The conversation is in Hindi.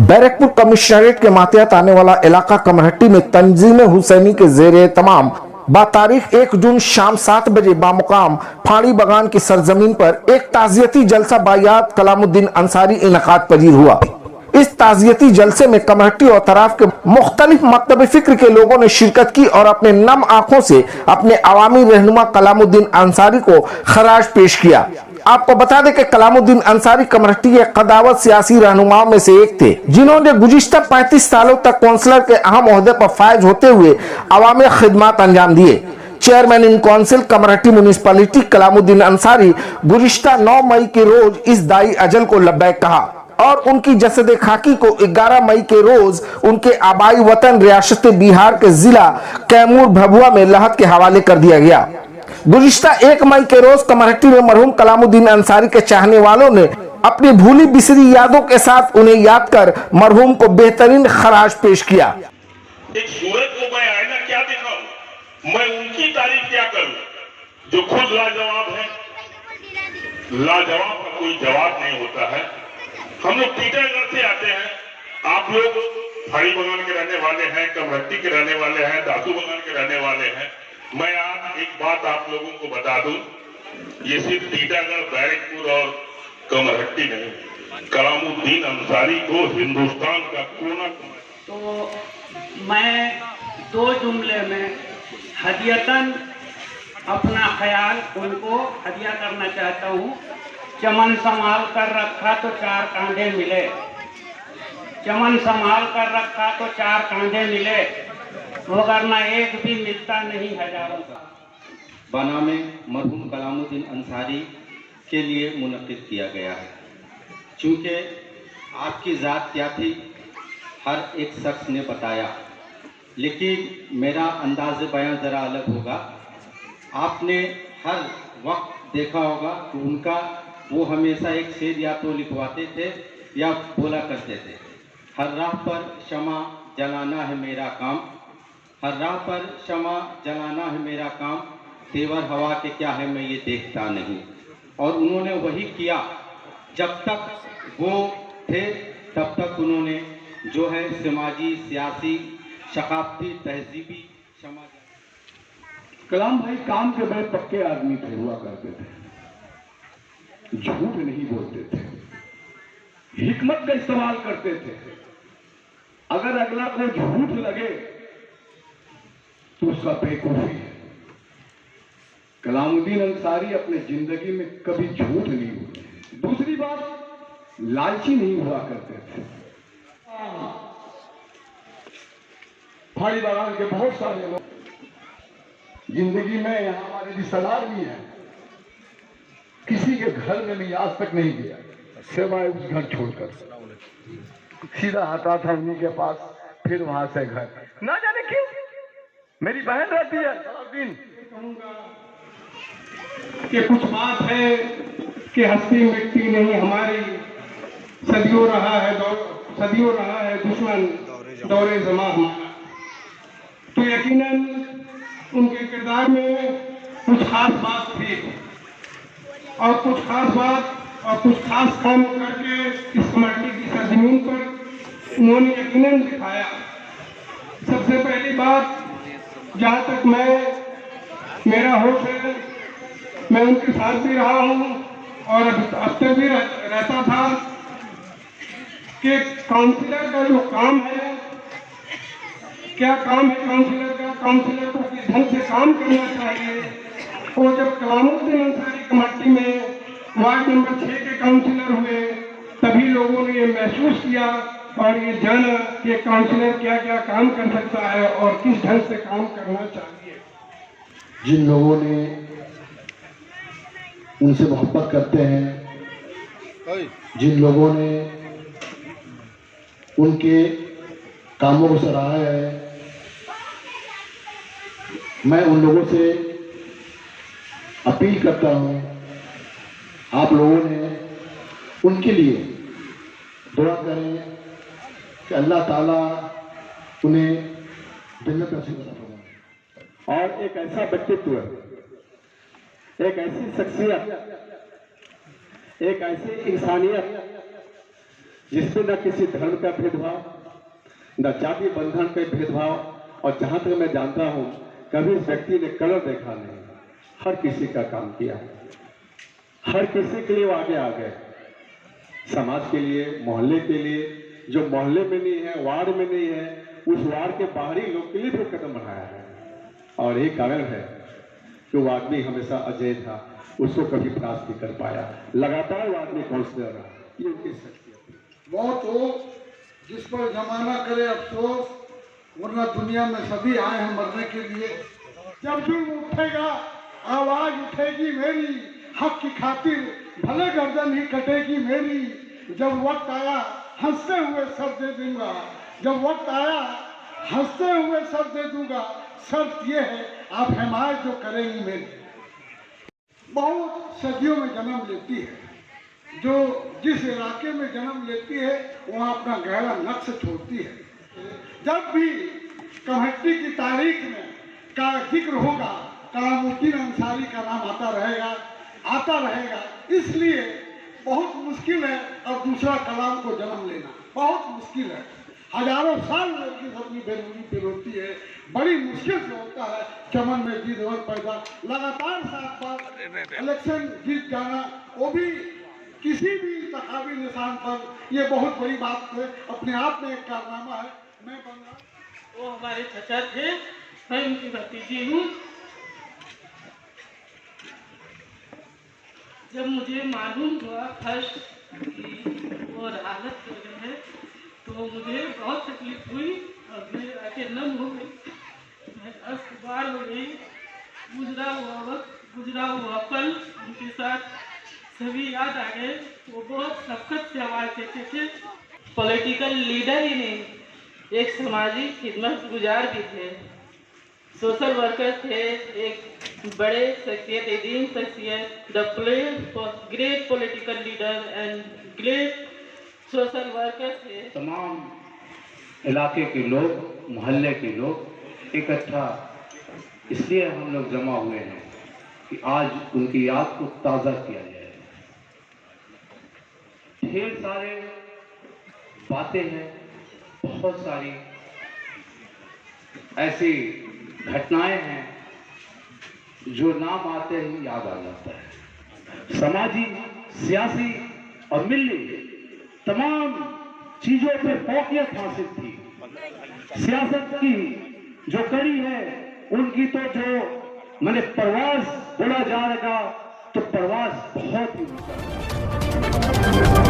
बैरकपुर कमिश्नरेट के मातहत आने वाला इलाका कमरहट्टी में तंजीम हुसैनी के जेर तमाम तारीख 1 जून शाम 7 बजे बामुकाम फाड़ी बगान की सरजमीन पर एक ताजियती जलसा बायात कलामुद्दीन अंसारी इनकाद पजीर हुआ। इस ताजियती जलसे में कमरहट्टी और तराफ के मुख्तलिफ मकतब फिक्र के लोगों ने शिरकत की और अपने नम आंखों से अपने अवामी रहनुमा कलामुद्दीन अंसारी को खराज पेश किया। आपको बता दें कि कलामुद्दीन अंसारी कमरहट्टी के कदावत सियासी रहनुमाओं में से एक थे, जिन्होंने गुज़िश्ता 35 सालों तक काउंसलर के अहम ओहदे पर फायज होते हुए अवामी खिदमत अंजाम दिए। Chairman in council Kamarhati municipality Kalamuddin Ansari गुज़िश्ता 9 मई के रोज इस दाई अजल को लब्बैक कहा और उनकी जसद खाकी को 11 मई के रोज उनके आबाई वतन रियासत बिहार के जिला कैमूर भभुआ में लहद के हवाले कर दिया गया। गुज़िश्ता 1 मई के रोज कमरहट्टी में मरहूम कलामुद्दीन अंसारी के चाहने वालों ने अपनी भूली बिसरी यादों के साथ उन्हें याद कर मरहूम को बेहतरीन खराज पेश किया। एक सूरत को मैं आईना क्या दिखाऊं, मैं उनकी तारीफ क्या करूं जो खुद लाजवाब है। लाजवाब का कोई जवाब नहीं होता है। हम लोग टीटागढ़ से आते हैं, आप लोग फाड़ी बगान के रहने वाले हैं, कमरहट्टी के रहने वाले हैं, दासू बगान के रहने वाले हैं। मैं आज एक बात आप लोगों को बता दूं, ये सिर्फ टीटागढ़, बैरकपुर और कमरहट्टी नहीं, कलामुद्दीन अंसारी को हिंदुस्तान का कोना तो मैं 2 जुमले में हदियतन अपना ख्याल उनको हदिया करना चाहता हूँ। चमन संभाल कर रखा तो 4 कांधे मिले, चमन संभाल कर रखा तो 4 कांधे मिले, वरना एक भी मिलता नहीं हजारों का। बना में मरहूम कलामुद्दीन अंसारी के लिए मुनक्किद किया गया है। चूँकि आपकी ज़ात क्या थी हर एक शख्स ने बताया, लेकिन मेरा अंदाज़ बयां ज़रा अलग होगा। आपने हर वक्त देखा होगा कि उनका वो हमेशा एक शेर या तो लिखवाते थे या बोला करते थे, हर राह पर शमा जलाना है मेरा काम, हर राह पर शमा जलाना है मेरा काम, तेवर हवा के क्या है मैं ये देखता नहीं। और उन्होंने वही किया, जब तक वो थे तब तक उन्होंने जो है समाजी, सियासी, सकाफती, तहजीबी समाज। कलाम भाई काम के बड़े पक्के आदमी थे, हुआ करते थे, झूठ नहीं बोलते थे, हिकमत का इस्तेमाल करते थे। अगर अगला को झूठ लगे तो उसका बेवकूफी है। कलामुद्दीन अंसारी अपने जिंदगी में कभी झूठ नहीं बोले। दूसरी बात, लालची नहीं हुआ करते थे। फाड़ी बगान के बहुत सारे लोग जिंदगी में, यहाँ हमारे रिश्तेदार भी हैं, किसी के घर में भी आज तक नहीं गया सिवाय उस घर छोड़कर। सीधा आता था उन्हीं के पास, फिर वहां से घर। ना जाने क्यों मेरी बहन रहती है सारा दिन। कि कुछ बात है कि हस्ती मिट्टी नहीं हमारी, सदियों रहा है दुश्मन दौरे जमा हमारा। तो यकीनन उनके किरदार में कुछ खास बात थी और कुछ खास बात और कुछ खास काम करके इस कमेटी की सरजमीन पर उन्होंने यकीनन दिखाया। सबसे पहली बात, जहाँ तक मेरा होश है, मैं उनके साथ भी रहा हूँ और अब तक भी रहता था कि काउंसिलर का जो काम है, क्या काम है काउंसिलर का, काउंसिलर को किस ढंग से काम करना चाहिए। और जब कलामुद्दीन अंसारी कमेटी में वार्ड नंबर 6 के काउंसिलर हुए, तभी लोगों ने ये महसूस किया और ये जाना कि काउंसिलर क्या क्या काम कर सकता है और किस ढंग से काम करना चाहिए। जिन लोगों ने उनसे मोहब्बत करते हैं, जिन लोगों ने उनके कामों को सराहा है, मैं उन लोगों से अपील करता हूं, आप लोगों ने उनके लिए दुआ करें कि अल्लाह ताला उन्हें जन्नत नसीब फरमाए। और एक ऐसा व्यक्तित्व, एक ऐसी शख्सियत, एक ऐसी इंसानियत जिसमें न किसी धर्म का भेदभाव, न जाति बंधन का भेदभाव, और जहां तक मैं जानता हूं कभी इस व्यक्ति ने कलर देखा नहीं। हर किसी का काम किया, हर किसी के लिए वो आगे आ गए, समाज के लिए, मोहल्ले के लिए, जो मोहल्ले में नहीं है, वार्ड में नहीं है, उस वार्ड के बाहरी लोग के लिए भी कदम बढ़ाया है। और यही कारण है कि वो आदमी हमेशा अजय था, उसको कभी परास्त नहीं कर पाया, लगातार वो आदमी काउंसलर रहा। ये उनकी शख्सियत है। मौत हो जिस पर जमाना करे अफसोस, वरना दुनिया में सभी आए हैं मरने के लिए। जब जुल्म उठेगा आवाज उठेगी मेरी, हक की खातिर भले गर्दन ही कटेगी मेरी। जब वक्त आया हंसते हुए सर दे दूंगा, जब वक्त आया हंसते हुए सर दे दूंगा। शर्त यह है आप हिमायत जो करेंगी मेरी। बहुत सदियों में जन्म लेती है, जो जिस इलाके में जन्म लेती है वहाँ अपना गहरा नक्श छोड़ती है। जब भी कमेटी की तारीख में का जिक्र होगा कलामुद्दीन अंसारी का नाम आता रहेगा। इसलिए बहुत मुश्किल है अब दूसरा कलाम को जन्म लेना, बहुत मुश्किल है। हजारों साल लड़की अपनी बेरूनी पिरोती है, बड़ी मुश्किल से होता है चमन में जीत और पैदा। लगातार 7 बार इलेक्शन जीत जाना, वो भी किसी भी इंतखाबी निशान पर, ये बहुत बड़ी बात है, अपने आप में एक कारनामा है। मैं बंगा वो हमारे चाचा थे, मैं उनकी भतीजी हूँ। जब मुझे मालूम हुआ फर्स्ट कि वो हालत कर रहे हैं तो मुझे बहुत तकलीफ हुई और मैं आके नम हो गई, मैं अस्बार हो गई। गुजरा हुआ वक्त, गुजरा हुआ पल उनके साथ सभी याद आ गए। वो बहुत सख्त से आवाज़ देते थे। पॉलिटिकल लीडर ही नहीं, एक सामाजिक खिदमत गुजार भी थे, सोशल वर्कर थे, एक बड़े शख्सियत, एदीन शख्सियत, the great political leader and great social worker थे। तमाम इलाके के लोग, मोहल्ले के लोग इकट्ठा इसलिए हम लोग जमा हुए हैं कि आज उनकी याद को ताज़ा किया जाए। ढेर सारे बातें हैं, बहुत सारी ऐसी घटनाएं हैं जो नाम आते ही याद आ जाता है। सामाजिक, सियासी और मिली तमाम चीजों पे फौकियत हासिल थी। सियासत की जो कड़ी है उनकी तो जो मैंने प्रवास बोला जाएगा तो प्रवास बहुत ही ऊंचा है।